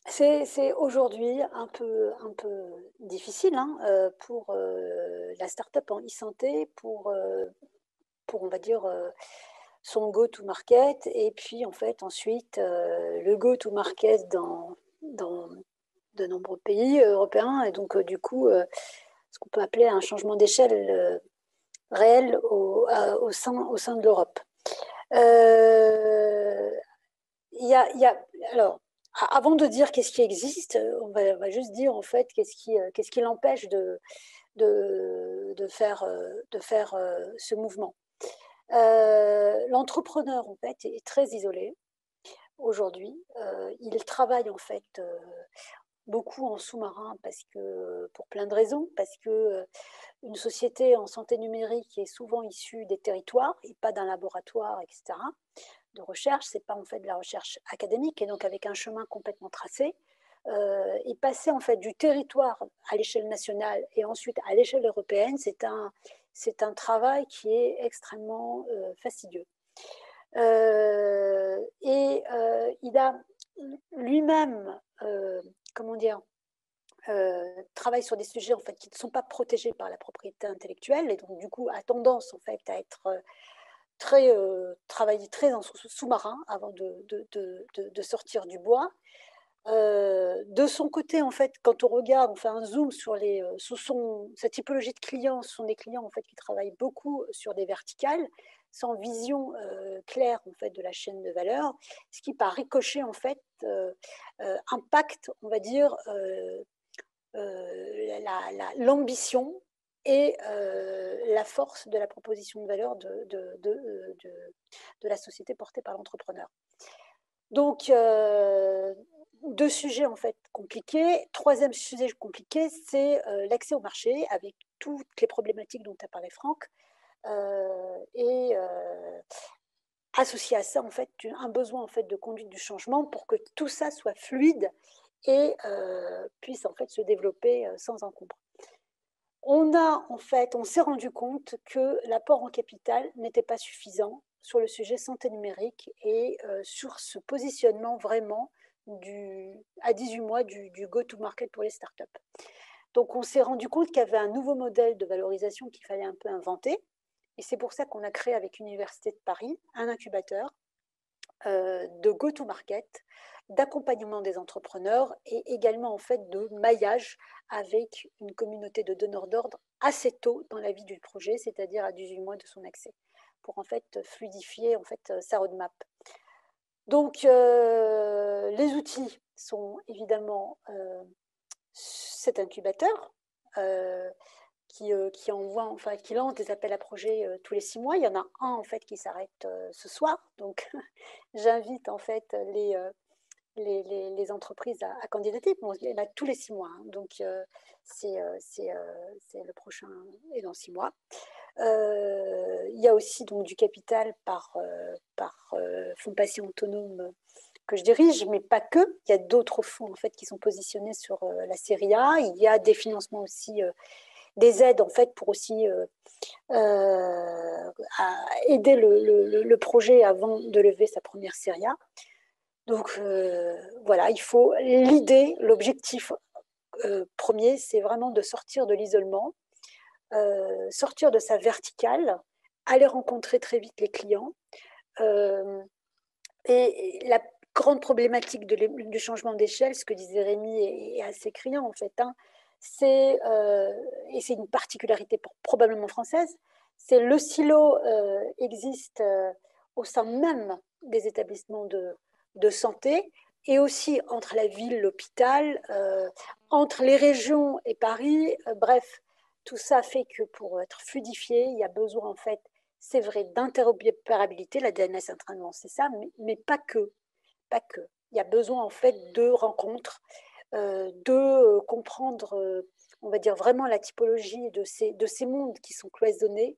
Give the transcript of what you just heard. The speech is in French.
C'est aujourd'hui un peu difficile hein, pour la start-up en e-santé, pour on va dire son go-to-market, et puis en fait ensuite le go-to-market dans de nombreux pays européens, et donc du coup ce qu'on peut appeler un changement d'échelle réel au sein de l'Europe. Euh, il y a, alors, avant de dire qu'est-ce qui existe, on va juste dire en fait qu'est-ce qui l'empêche de faire ce mouvement. L'entrepreneur en fait est très isolé aujourd'hui. Il travaille en fait beaucoup en sous-marin parce que pour plein de raisons, parce que une société en santé numérique est souvent issue des territoires et pas d'un laboratoire, etc. de recherche, c'est pas en fait de la recherche académique, et donc avec un chemin complètement tracé. Et passer en fait du territoire à l'échelle nationale et ensuite à l'échelle européenne, c'est un travail qui est extrêmement fastidieux. Il a lui-même, comment dire, travaille sur des sujets en fait qui ne sont pas protégés par la propriété intellectuelle, et donc du coup a tendance en fait à être travailler très en sous-marin avant de sortir du bois. De son côté, en fait, quand on regarde, on fait un zoom sur sa typologie de clients, ce sont des clients en fait qui travaillent beaucoup sur des verticales, sans vision claire en fait de la chaîne de valeur, ce qui par ricochet en fait impacte, on va dire, l'ambition et la force de la proposition de valeur de la société portée par l'entrepreneur. Donc, deux sujets en fait compliqués. Troisième sujet compliqué, c'est l'accès au marché avec toutes les problématiques dont a parlé Franck. Et associé à ça, en fait, un besoin en fait de conduite du changement pour que tout ça soit fluide et puisse en fait se développer sans encombre. On s'est rendu compte que l'apport en capital n'était pas suffisant sur le sujet santé numérique et sur ce positionnement vraiment à 18 mois du go-to-market pour les startups. Donc, on s'est rendu compte qu'il y avait un nouveau modèle de valorisation qu'il fallait un peu inventer. Et c'est pour ça qu'on a créé avec l'Université de Paris un incubateur de go-to-market, d'accompagnement des entrepreneurs et également en fait de maillage avec une communauté de donneurs d'ordre assez tôt dans la vie du projet, c'est-à-dire à 18 mois de son accès, pour en fait fluidifier en fait sa roadmap. Donc les outils sont évidemment cet incubateur qui lance des appels à projets tous les 6 mois. Il y en a un en fait qui s'arrête ce soir, donc j'invite en fait les entreprises à candidater. Bon, il y en a tous les 6 mois, hein, donc c'est le prochain est dans 6 mois. Il y a aussi donc du capital par fonds patient autonome que je dirige, mais pas que. Il y a d'autres fonds en fait qui sont positionnés sur la série A. Il y a des financements aussi, des aides en fait pour aussi aider le projet avant de lever sa première série A. Donc voilà, l'objectif premier, c'est vraiment de sortir de l'isolement, sortir de sa verticale, aller rencontrer très vite les clients. Euh, et la grande problématique du changement d'échelle, ce que disait Rémi, est assez criant en fait, hein, et c'est une particularité probablement française, c'est le silo existe au sein même des établissements de santé, et aussi entre la ville, l'hôpital, entre les régions et Paris. Bref, tout ça fait que pour être fluidifié, il y a besoin en fait, c'est vrai, d'interopérabilité. La DNS est en train de lancer ça, mais pas que, pas que. Il y a besoin en fait de rencontres, comprendre, on va dire vraiment la typologie de ces mondes qui sont cloisonnés,